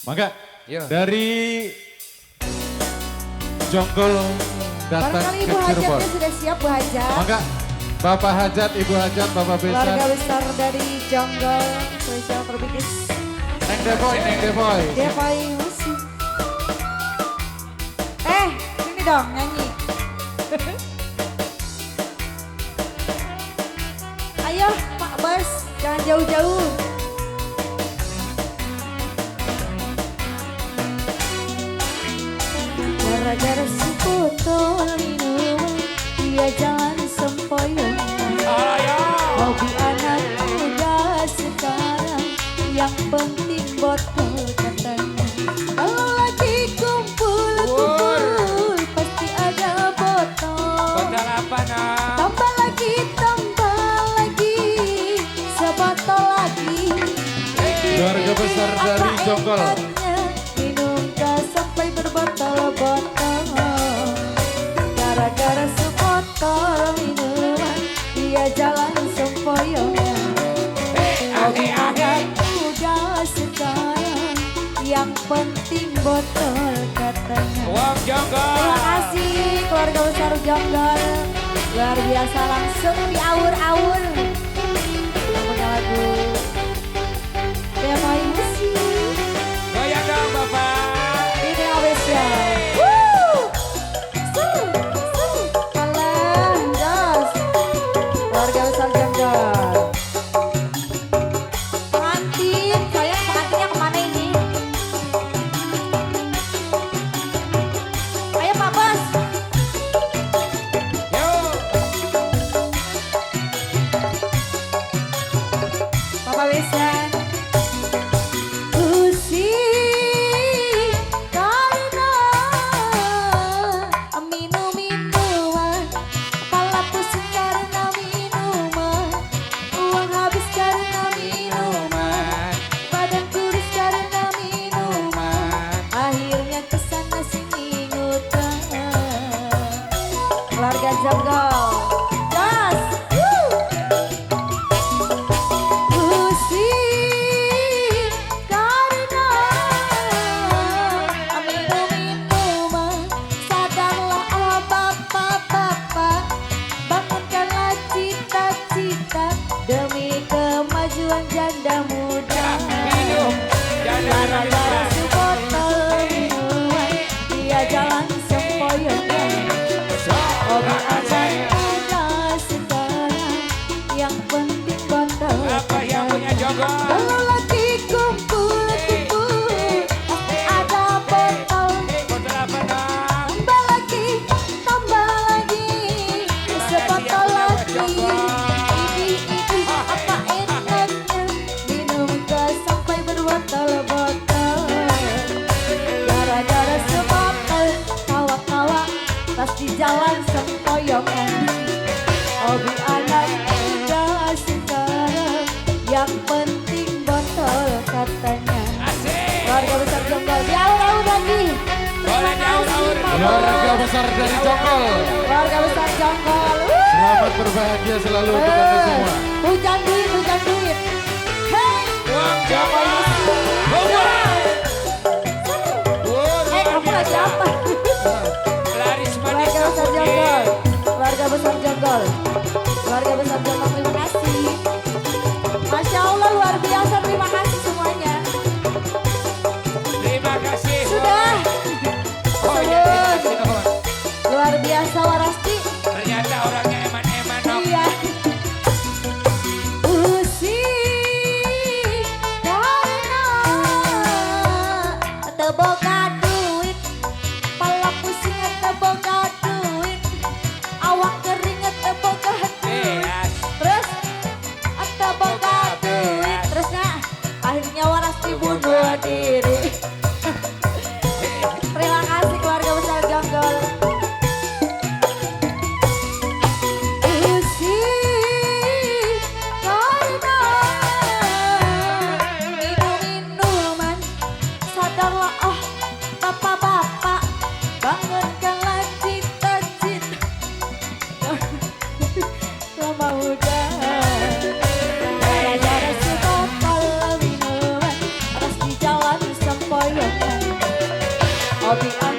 Maka Yo. dari Jonggol datang Barangkali ke Ibu Cirebon. Hajatnya sudah siap Bu Hajat. Maka Bapak Hajat, Ibu Hajat, Bapak Besan. Keluarga besar dari Jonggol spesial Tropikis. Neng Devoy, Neng Devoy. Devoy musik. Sini dong nyanyi. Ayo Pak Bos, jangan jauh-jauh. Gara-gara si botol minuman, dia jalan sempoyongan. Hobi anak muda sekarang, yang penting botol katanya. Kalau lagi kumpul-kumpul, pasti ada botol. Botol apa nak? Tambah lagi, sebotol lagi. Keluarga besar dari Apa Jonggol. enaknya minum gas sampai berbotol-botol. Gara-gara sebotol minuman, dia jalan sempoyongan. Hobi anak muda sekarang, yang penting botol katanya. Wong Jonggol. Terima kasih keluarga besar Jonggol. Luar biasa langsung diaur-aur. Yang punya lagu Devoy musik. Goyang dong Bapak. Ini spesial. Woo! Seru. Kalian jos. Keluarga besar Jonggol. Pengantin, sayang pengantinnya kemana ini? Ayo Pak Bos. Yuk. Papa Besan. Pusing karena minum-minuman, kepala pusing karena minuman, uang habis karena minuman, badan kurus karena minuman, akhirnya kesana sini ngutang. Keluarga Jonggol. Gas. Pusing karena minum-minuman, sadarlah bapak-bapak, bangunkanlah cita-cita demi kemajuan janda muda. Hidup. Gara-gara sebotol minuman, dia jalan sempoyongan. Hobi anak muda sekarang, yang penting botol. Apa yang punya Jonggol? Kalau lagi kumpul-kumpul, pasti ada botol. Botol apa nak? Tambah lagi, sebotol lagi. Ini apa enaknya, minum gas sampai berbotol-botol. Gara-gara sebotol, kawa-kawa pasti jalan sempoyongan. Hobi anak muda sekarang, yang penting botol katanya. Asik. Keluarga besar Jonggol, diaur-aur lagi. Boleh diaur-aur. Keluarga besar dari Jonggol. Keluarga besar Jonggol. Selamat berbahagia selalu untuk Anda semua. Hujan duit. Hey, Wong Jonggol. kamu lagi apa? Laris manis Keluarga besar Jonggol. Sapuki. Keluarga besar Jonggol. Keluarga besar Jonggol, terima kasih. Masya Allah luar biasa, terima kasih semuanya. Terima kasih. Sudah. Oh iya, terima kasih, Noh. Luar biasa Warasti. Ternyata orangnya eman-eman Noh. Iya. Pusing karena teboga duit, pala pusing teboga duit, awak kering teboga duit, Beas. terus teboga duit, terusnya akhirnya Warasti bunuh diri. Terima kasih keluarga besar Jonggol. Pusing karena minum-minuman, sadarlah Obi